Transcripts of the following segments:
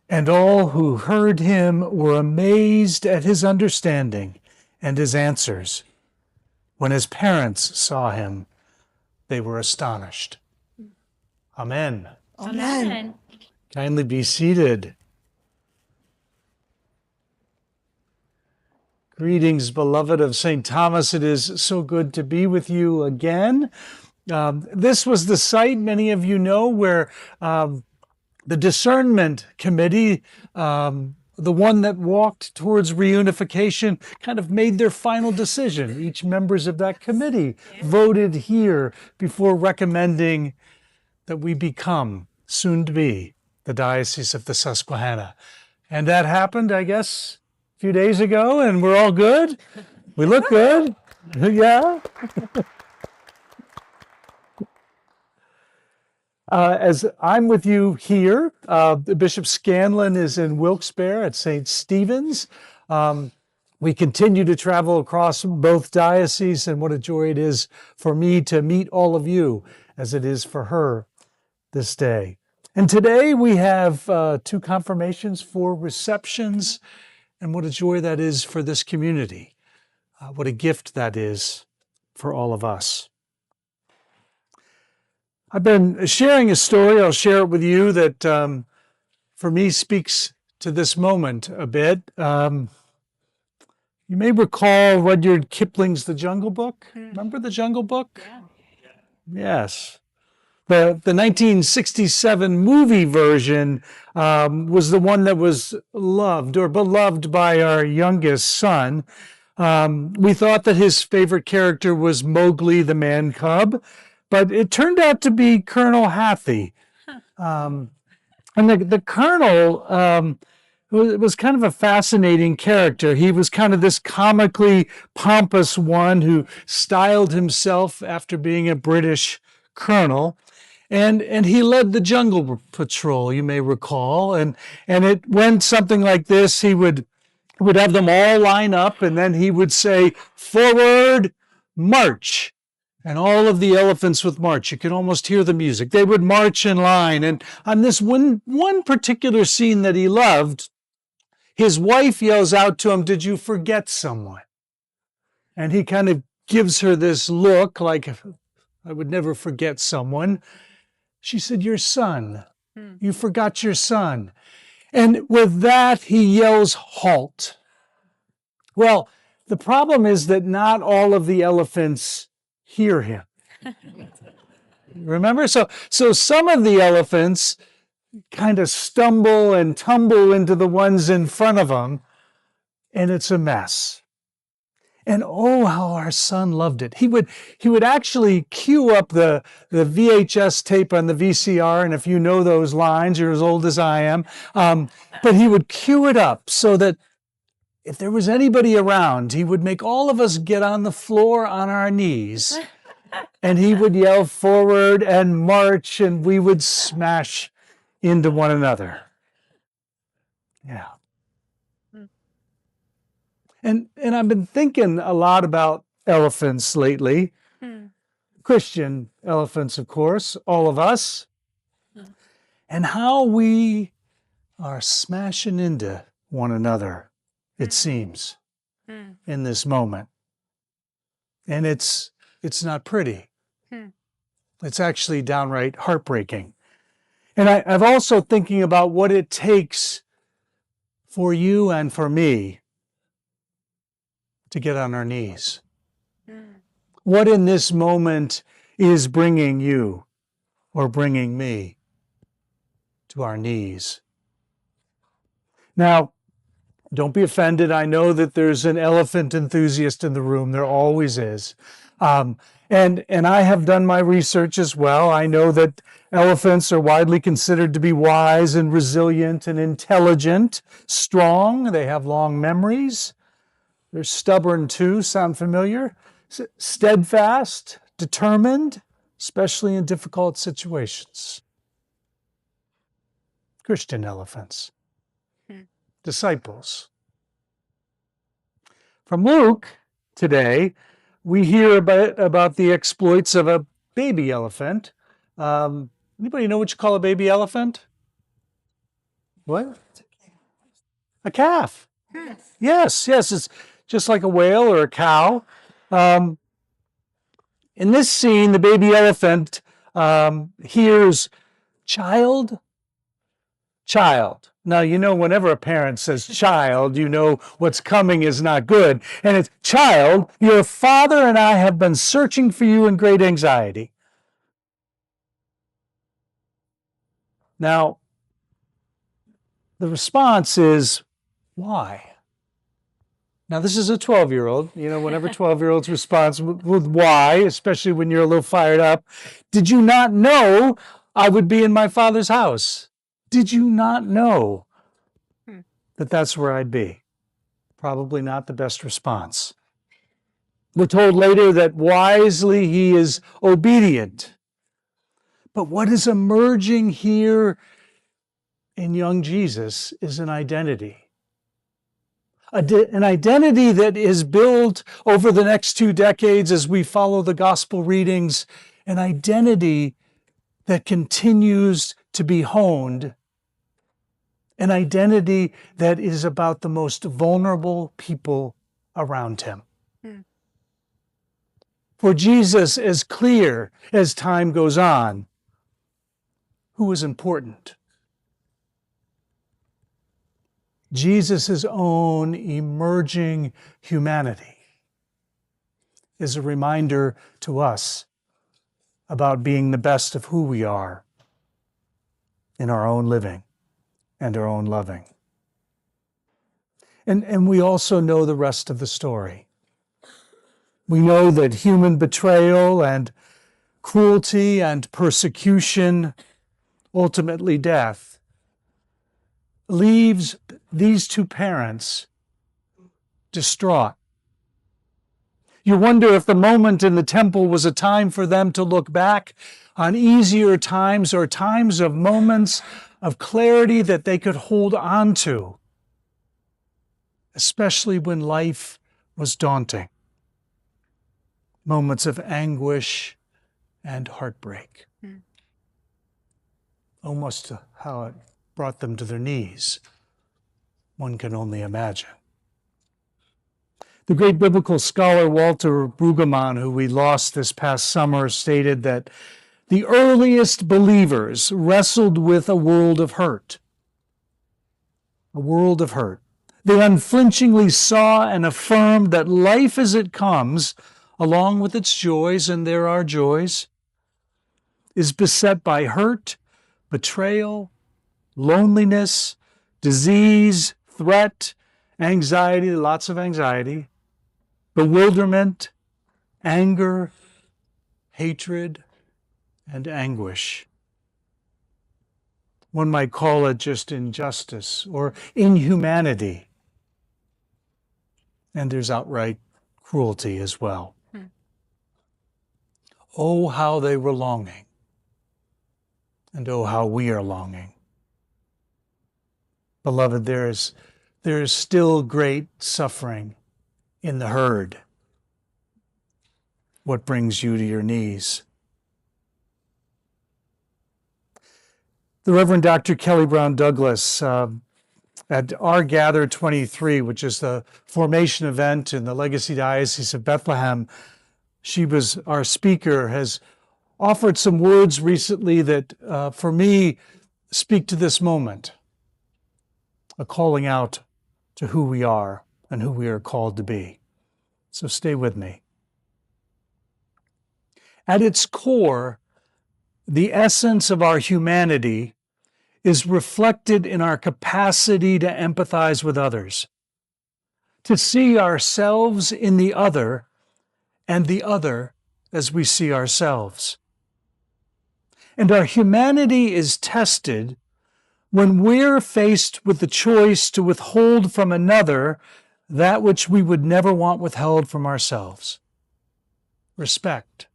And all who heard him were amazed at his understanding and his answers. When his parents saw him, they were astonished. Amen. Amen. Kindly be seated. Greetings, beloved of St. Thomas. It is so good to be with you again. This was the site, many of you know, where the discernment committee, the one that walked towards reunification, kind of made their final decision. Each members of that committee voted here before recommending that we become, soon to be, the Diocese of the Susquehanna. And that happened, I guess, a few days ago, and we're all good. We look good. Yeah. As I'm with you here, Bishop Scanlon is in Wilkes-Barre at St. Stephen's. We continue to travel across both dioceses, and what a joy it is for me to meet all of you, as it is for her this day. And today we have 2 confirmations, 4 receptions, and what a joy that is for this community. What a gift that is for all of us. I've been sharing a story, I'll share it with you, that for me speaks to this moment a bit. You may recall Rudyard Kipling's The Jungle Book. Remember The Jungle Book? Yeah. Yes. The 1967 movie version was the one that was loved or beloved by our youngest son. We thought that his favorite character was Mowgli the man cub, but it turned out to be Colonel Hathi. And the Colonel was kind of a fascinating character. He was kind of this comically pompous one who styled himself after being a British colonel. And he led the jungle patrol, you may recall. And it went something like this. He would have them all line up, and then he would say, "Forward, march." And all of the elephants would march. You could almost hear the music. They would march in line. And on this one particular scene that he loved, his wife yells out to him, "Did you forget someone?" And he kind of gives her this look like, "I would never forget someone." She said, "Your son. You forgot your son." And with that, he yells, "Halt." Well, the problem is that not all of the elephants hear him. Remember? So some of the elephants kind of stumble and tumble into the ones in front of them, and it's a mess. And oh, how our son loved it. He would actually cue up the VHS tape on the VCR, and if you know those lines, you're as old as I am, but he would cue it up so that if there was anybody around, he would make all of us get on the floor on our knees, and he would yell forward and march, and we would smash into one another. Yeah. And I've been thinking a lot about elephants lately. Christian elephants, of course, all of us. And how we are smashing into one another, it seems, in this moment. And it's not pretty. It's actually downright heartbreaking. And I've also thinking about what it takes for you and for me to get on our knees. What in this moment is bringing you or bringing me to our knees? Now, don't be offended. I know that there's an elephant enthusiast in the room. There always is. And I have done my research as well. I know that elephants are widely considered to be wise and resilient and intelligent, strong. They have long memories. They're stubborn too. Sound familiar? Steadfast, determined, especially in difficult situations. Christian elephants. Disciples. From Luke today, we hear about the exploits of a baby elephant. Anybody know what you call a baby elephant? What? A calf. Yes, yes. It's just like a whale or a cow. In this scene, the baby elephant hears child, child. Now, you know, whenever a parent says child, you know what's coming is not good. And it's child, your father and I have been searching for you in great anxiety. Now, the response is, why? Now, this is a 12-year-old. You know, whenever 12-year-olds respond with why, especially when you're a little fired up, did you not know I would be in my father's house? Did you not know that that's where I'd be? Probably not the best response. We're told later that wisely he is obedient. But what is emerging here in young Jesus is an identity. An identity that is built over the next 2 decades as we follow the gospel readings, an identity that continues to be honed, an identity that is about the most vulnerable people around him. For Jesus is clear as time goes on who is important. Jesus' own emerging humanity is a reminder to us about being the best of who we are in our own living and our own loving. And we also know the rest of the story. We know that human betrayal and cruelty and persecution, ultimately death, leaves these 2 parents distraught. You wonder if the moment in the temple was a time for them to look back on easier times or times of moments of clarity that they could hold on to, especially when life was daunting. Moments of anguish and heartbreak. Almost how it brought them to their knees. One can only imagine. The great biblical scholar Walter Brueggemann, who we lost this past summer, stated that the earliest believers wrestled with a world of hurt. A world of hurt. They unflinchingly saw and affirmed that life as it comes, along with its joys, and there are joys, is beset by hurt, betrayal, loneliness, disease, threat, anxiety, lots of anxiety, bewilderment, anger, hatred, and anguish. One might call it just injustice or inhumanity. And there's outright cruelty as well. Oh, how they were longing. And oh, how we are longing. Beloved, there is still great suffering in the herd. What brings you to your knees? The Reverend Dr. Kelly Brown Douglas at our Gather 23, which is the formation event in the Legacy Diocese of Bethlehem, she was our speaker, has offered some words recently that, for me, speak to this moment, a calling out to who we are and who we are called to be. So stay with me. At its core, the essence of our humanity is reflected in our capacity to empathize with others, to see ourselves in the other and the other as we see ourselves. And our humanity is tested when we're faced with the choice to withhold from another that which we would never want withheld from ourselves. Respect,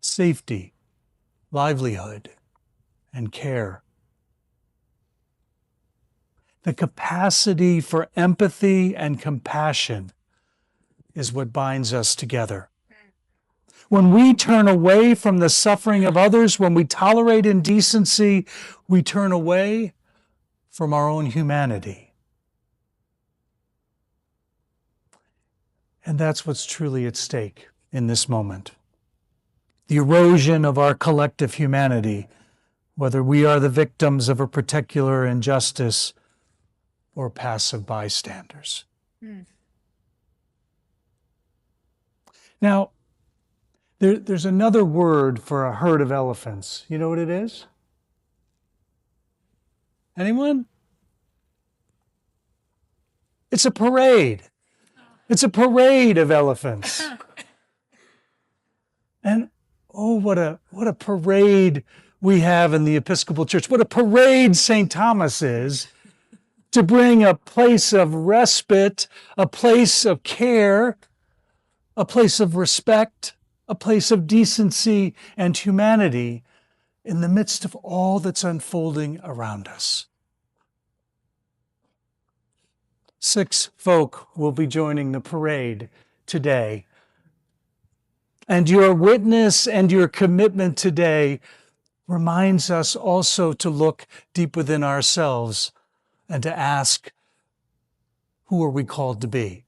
safety, livelihood, and care. The capacity for empathy and compassion is what binds us together. When we turn away from the suffering of others, when we tolerate indecency, we turn away from our own humanity. And that's what's truly at stake in this moment. The erosion of our collective humanity, whether we are the victims of a particular injustice or passive bystanders. Now, there's another word for a herd of elephants. You know what it is? Anyone? It's a parade. It's a parade of elephants. And oh, what a parade we have in the Episcopal Church. What a parade St. Thomas is to bring a place of respite, a place of care, a place of respect, a place of decency and humanity in the midst of all that's unfolding around us. 6 folk will be joining the parade today. And your witness and your commitment today reminds us also to look deep within ourselves and to ask, who are we called to be?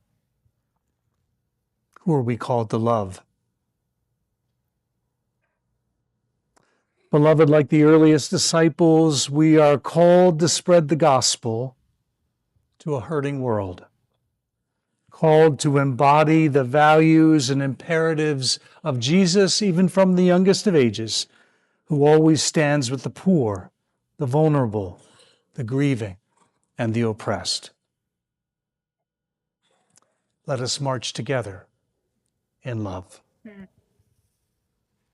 Who are we called to love? Beloved, like the earliest disciples, we are called to spread the gospel to a hurting world, called to embody the values and imperatives of Jesus, even from the youngest of ages, who always stands with the poor, the vulnerable, the grieving, and the oppressed. Let us march together in love.